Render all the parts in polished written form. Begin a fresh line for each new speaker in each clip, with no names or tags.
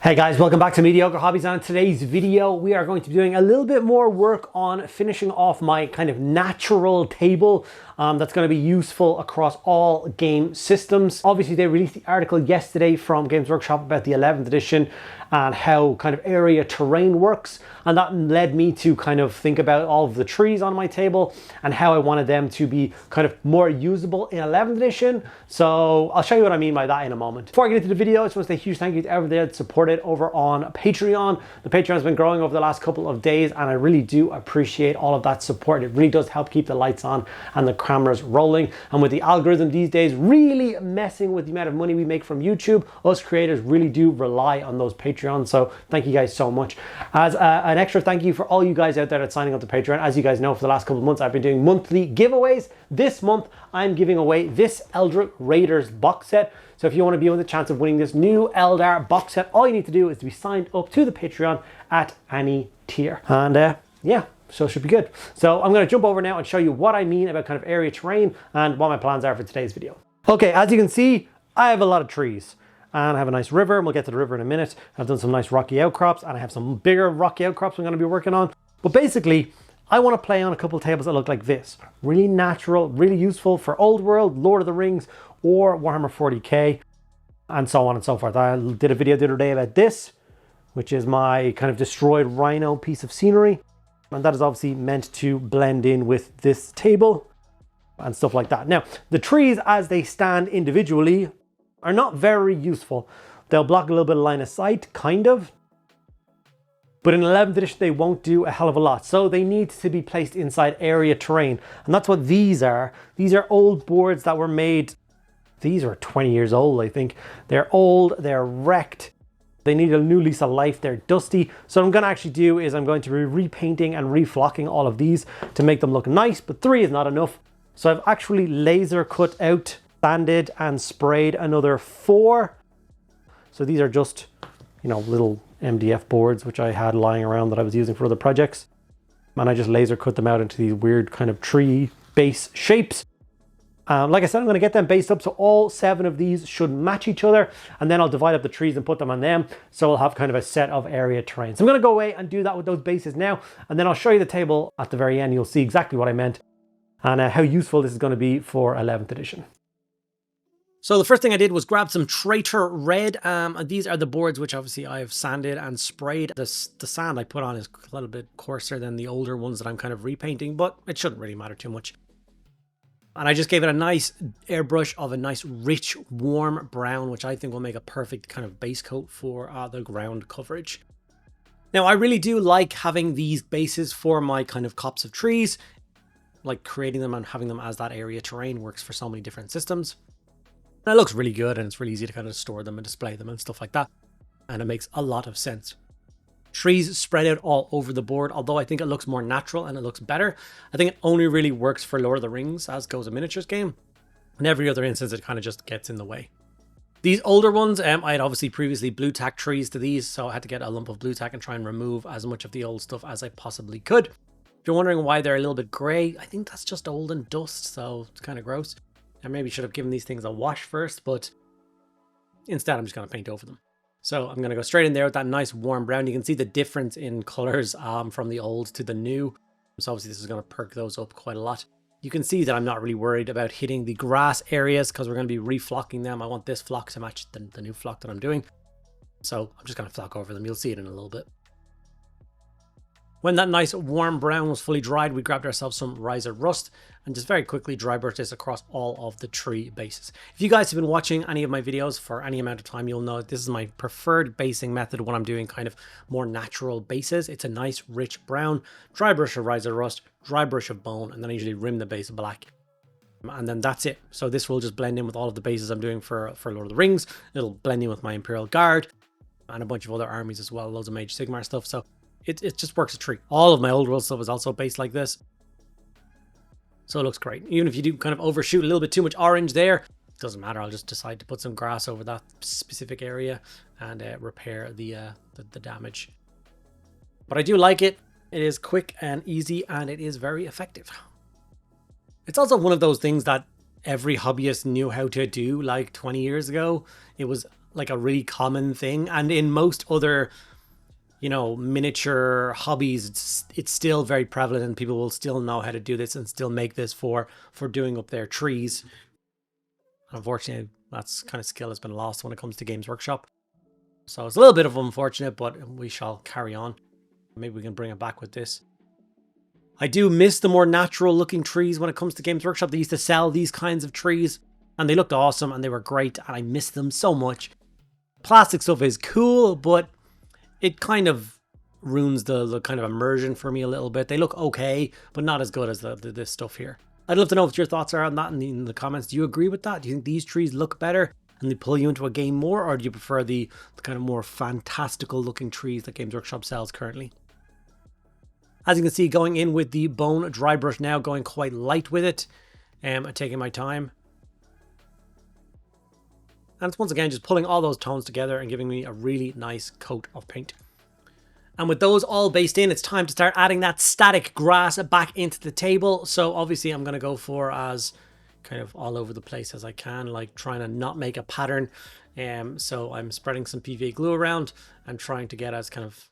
Hey guys, welcome back to Mediocre Hobbies. And in today's video, we are going to be doing a little bit more work on finishing off my kind of natural table that's going to be useful across all game systems. Obviously, they released the article yesterday from Games Workshop about the 11th edition and how kind of area terrain works. And that led me to kind of think about all of the trees on my table and how I wanted them to be kind of more usable in 11th edition. So I'll show you what I mean by that in a moment. Before I get into the video, I just want to say a huge thank you to everyone that supported over on Patreon. The Patreon has been growing over the last couple of days and I really do appreciate all of that support. It really does help keep the lights on and the cameras rolling. And with the algorithm these days really messing with the amount of money we make from YouTube, us creators really do rely on those Patreons. So thank you guys so much. As an extra thank you for all you guys out there that's signing up to Patreon. As you guys know, for the last couple of months, I've been doing monthly giveaways. This month, I'm giving away this Eldritch Raiders box set. So if you want to be with a chance of winning this new Eldar box set, all you need to do is to be signed up to the Patreon at any tier. And yeah, so it should be good. So I'm going to jump over now and show you what I mean about kind of area terrain and what my plans are for today's video. Okay, as you can see, I have a lot of trees. And I have a nice river, and we'll get to the river in a minute. I've done some nice rocky outcrops, and I have some bigger rocky outcrops I'm going to be working on. But basically, I want to play on a couple of tables that look like this. Really natural, really useful for Old World, Lord of the Rings, or Warhammer 40k, and so on and so forth. I did a video the other day about this, which is my kind of destroyed rhino piece of scenery. And that is obviously meant to blend in with this table and stuff like that. Now, the trees as they stand individually are not very useful. They'll block a little bit of line of sight, kind of. But in 11th edition, they won't do a hell of a lot. So they need to be placed inside area terrain. And that's what these are. These are old boards that were made. These are 20 years old, I think. They're old, they're wrecked. They need a new lease of life, they're dusty. So what I'm gonna actually do is I'm going to be repainting and reflocking all of these to make them look nice, but 3 is not enough. So I've actually laser cut out, sanded and sprayed another 4. So these are just, you know, little MDF boards which I had lying around that I was using for other projects. And I just laser cut them out into these weird kind of tree base shapes. Like I said, I'm going to get them based up so all 7 of these should match each other, and then I'll divide up the trees and put them on them, so I'll have kind of a set of area terrain. So I'm going to go away and do that with those bases now, and then I'll show you the table at the very end. You'll see exactly what I meant and how useful this is going to be for 11th edition. So the first thing I did was grab some Traitor Red. These are the boards which obviously I've sanded and sprayed. The sand I put on is a little bit coarser than the older ones that I'm kind of repainting, but it shouldn't really matter too much. And I just gave it a nice airbrush of a nice rich warm brown, which I think will make a perfect kind of base coat for the ground coverage. Now I really do like having these bases for my kind of copse of trees, like creating them and having them as that area terrain works for so many different systems. And it looks really good and it's really easy to kind of store them and display them and stuff like that. And it makes a lot of sense. Trees spread out all over the board, although I think it looks more natural and it looks better. I think it only really works for Lord of the Rings, as goes a miniatures game. In every other instance, it kind of just gets in the way. These older ones, I had obviously previously blue tack trees to these, so I had to get a lump of blue tack and try and remove as much of the old stuff as I possibly could. If you're wondering why they're a little bit grey, I think that's just old and dust, so it's kind of gross. I maybe should have given these things a wash first, but instead I'm just going to paint over them. So I'm going to go straight in there with that nice warm brown. You can see the difference in colors from the old to the new. So obviously this is going to perk those up quite a lot. You can see that I'm not really worried about hitting the grass areas because we're going to be reflocking them. I want this flock to match the new flock that I'm doing. So I'm just going to flock over them. You'll see it in a little bit. When that nice warm brown was fully dried, we grabbed ourselves some Riser Rust and just very quickly dry brushed this across all of the tree bases. If you guys have been watching any of my videos for any amount of time, you'll know this is my preferred basing method when I'm doing kind of more natural bases. It's a nice rich brown, dry brush of Riser Rust, dry brush of bone, and then I usually rim the base black. And then that's it. So this will just blend in with all of the bases I'm doing for Lord of the Rings. It'll blend in with my Imperial Guard and a bunch of other armies as well, loads of Mage Sigmar stuff. So it just works a treat. All of my old world stuff is also based like this. So it looks great. Even if you do kind of overshoot a little bit too much orange there, it doesn't matter. I'll just decide to put some grass over that specific area and repair the damage. But I do like it. It is quick and easy and it is very effective. It's also one of those things that every hobbyist knew how to do like 20 years ago. It was like a really common thing. And in most other, you know, miniature hobbies, it's still very prevalent, and people will still know how to do this and still make this for doing up their trees. Unfortunately, that's kind of skill has been lost when it comes to Games Workshop. So it's a little bit of unfortunate, but we shall carry on. Maybe we can bring it back with this. I do miss the more natural looking trees when it comes to Games Workshop. They used to sell these kinds of trees and they looked awesome and they were great, and I miss them so much. Plastic stuff is cool, but it kind of ruins the kind of immersion for me a little bit. They look okay, but not as good as this stuff here. I'd love to know what your thoughts are on that in the comments. Do you agree with that? Do you think these trees look better and they pull you into a game more, or do you prefer the kind of more fantastical looking trees that Games Workshop sells currently? As you can see, going in with the bone dry brush now, going quite light with it, taking my time. And it's once again just pulling all those tones together and giving me a really nice coat of paint. And with those all based in, it's time to start adding that static grass back into the table. So obviously I'm going to go for as kind of all over the place as I can, like trying to not make a pattern. So I'm spreading some PVA glue around and trying to get as kind of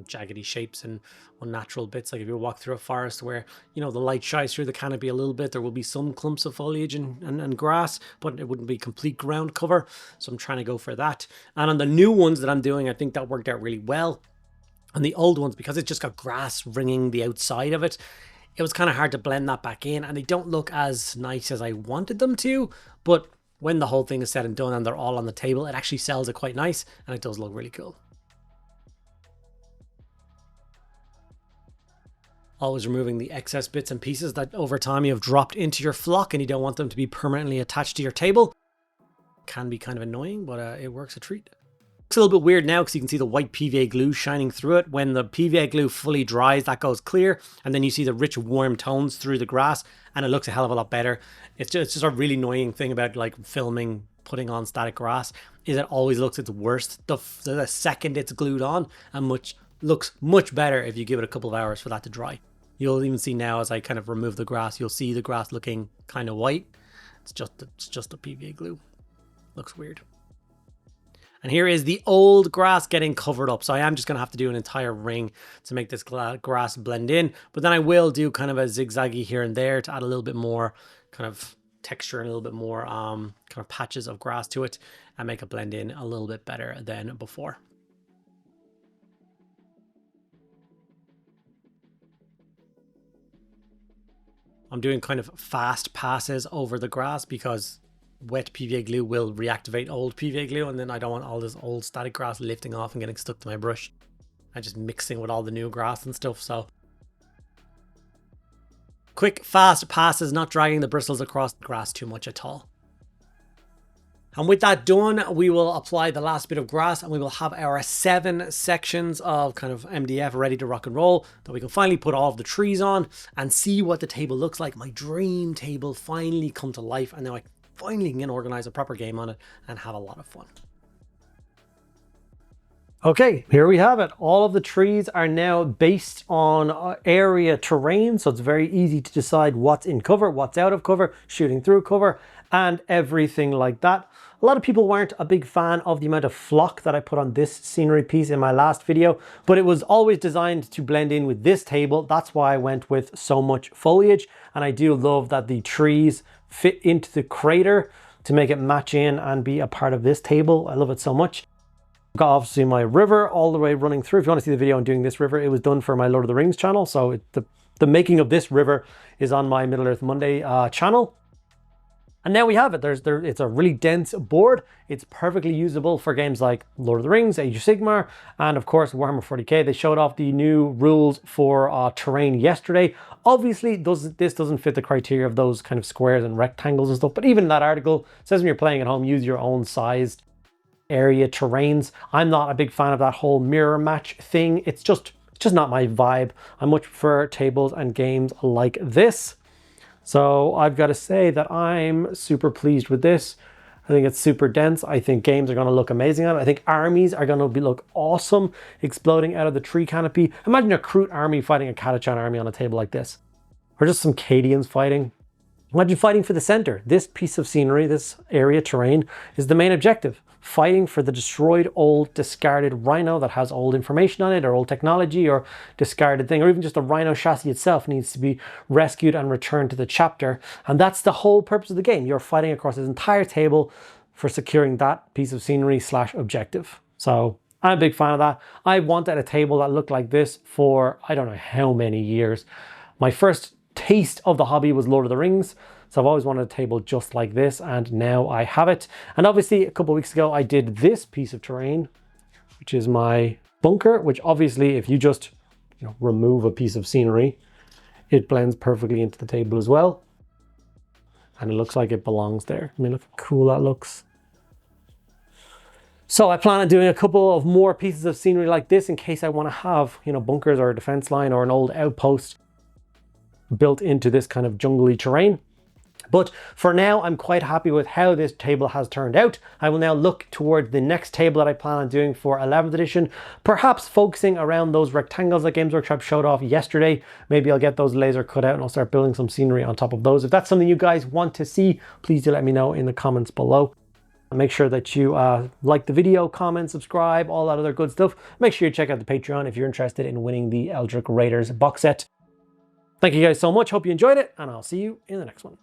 jaggedy shapes and unnatural bits. Like if you walk through a forest where, you know, the light shines through the canopy a little bit, there will be some clumps of foliage and grass, but it wouldn't be complete ground cover. So I'm trying to go for that. And on the new ones that I'm doing, I think that worked out really well. And the old ones, because it's just got grass ringing the outside of it, it was kind of hard to blend that back in, and they don't look as nice as I wanted them to. But when the whole thing is said and done and they're all on the table, it actually sells it quite nice, and it does look really cool. Always removing the excess bits and pieces that over time you have dropped into your flock and you don't want them to be permanently attached to your table. Can be kind of annoying, but it works a treat. Looks a little bit weird now because you can see the white PVA glue shining through it. When the PVA glue fully dries, that goes clear, and then you see the rich warm tones through the grass, and it looks a hell of a lot better. It's just a really annoying thing about like filming, putting on static grass, is it always looks its worst the second it's glued on, and looks much better if you give it a couple of hours for that to dry. You'll even see now as I kind of remove the grass, you'll see the grass looking kind of white. It's just the PVA glue. Looks weird. And here is the old grass getting covered up. So I am just going to have to do an entire ring to make this grass blend in. But then I will do kind of a zigzaggy here and there to add a little bit more kind of texture and a little bit more kind of patches of grass to it and make it blend in a little bit better than before. I'm doing kind of fast passes over the grass because wet PVA glue will reactivate old PVA glue, and then I don't want all this old static grass lifting off and getting stuck to my brush and just mixing with all the new grass and stuff. So quick fast passes, not dragging the bristles across the grass too much at all. And with that done, we will apply the last bit of grass and we will have our 7 sections of kind of MDF ready to rock and roll that we can finally put all of the trees on and see what the table looks like. My dream table finally come to life, and now I finally can organize a proper game on it and have a lot of fun. Okay, here we have it. All of the trees are now based on area terrain, so it's very easy to decide what's in cover, what's out of cover, shooting through cover, and everything like that. A lot of people weren't a big fan of the amount of flock that I put on this scenery piece in my last video, but it was always designed to blend in with this table. That's why I went with so much foliage, and I do love that the trees fit into the crater to make it match in and be a part of this table. I love it so much. I've got obviously my river all the way running through. If you want to see the video on doing this river, it was done for my Lord of the Rings channel, so the making of this river is on my Middle Earth Monday channel. And now we have it. It's a really dense board. It's perfectly usable for games like Lord of the Rings, Age of Sigmar, and of course Warhammer 40k. They showed off the new rules for terrain yesterday. Obviously, this doesn't fit the criteria of those kind of squares and rectangles and stuff, but even in that article, it says when you're playing at home, use your own sized area terrains. I'm not a big fan of that whole mirror match thing. It's just not my vibe. I much prefer tables and games like this. So I've got to say that I'm super pleased with this. I think it's super dense. I think games are going to look amazing on it. I think armies are going to look awesome exploding out of the tree canopy. Imagine a Kroot army fighting a Catachan army on a table like this. Or just some Cadians fighting. Imagine fighting for the center. This piece of scenery, this area terrain, is the main objective. Fighting for the destroyed, old, discarded rhino that has old information on it, or old technology, or discarded thing, or even just the rhino chassis itself needs to be rescued and returned to the chapter. And that's the whole purpose of the game. You're fighting across this entire table for securing that piece of scenery / objective. So I'm a big fan of that. I wanted a table that looked like this for I don't know how many years. My first taste of the hobby was Lord of the Rings, so I've always wanted a table just like this, and now I have it. And obviously a couple of weeks ago I did this piece of terrain, which is my bunker, which obviously if you just remove a piece of scenery, it blends perfectly into the table as well, and it looks like it belongs there. I mean, look how cool that looks. So I plan on doing a couple of more pieces of scenery like this in case I want to have bunkers or a defense line or an old outpost built into this kind of jungly terrain. But for now, I'm quite happy with how this table has turned out. I will now look toward the next table that I plan on doing for 11th edition, perhaps focusing around those rectangles that Games Workshop showed off yesterday. Maybe I'll get those laser cut out and I'll start building some scenery on top of those. If that's something you guys want to see, please do let me know in the comments below. Make sure that you like the video, comment, subscribe, all that other good stuff. Make sure you check out the Patreon if you're interested in winning the Eldritch Raiders box set. Thank you guys so much. Hope you enjoyed it, and I'll see you in the next one.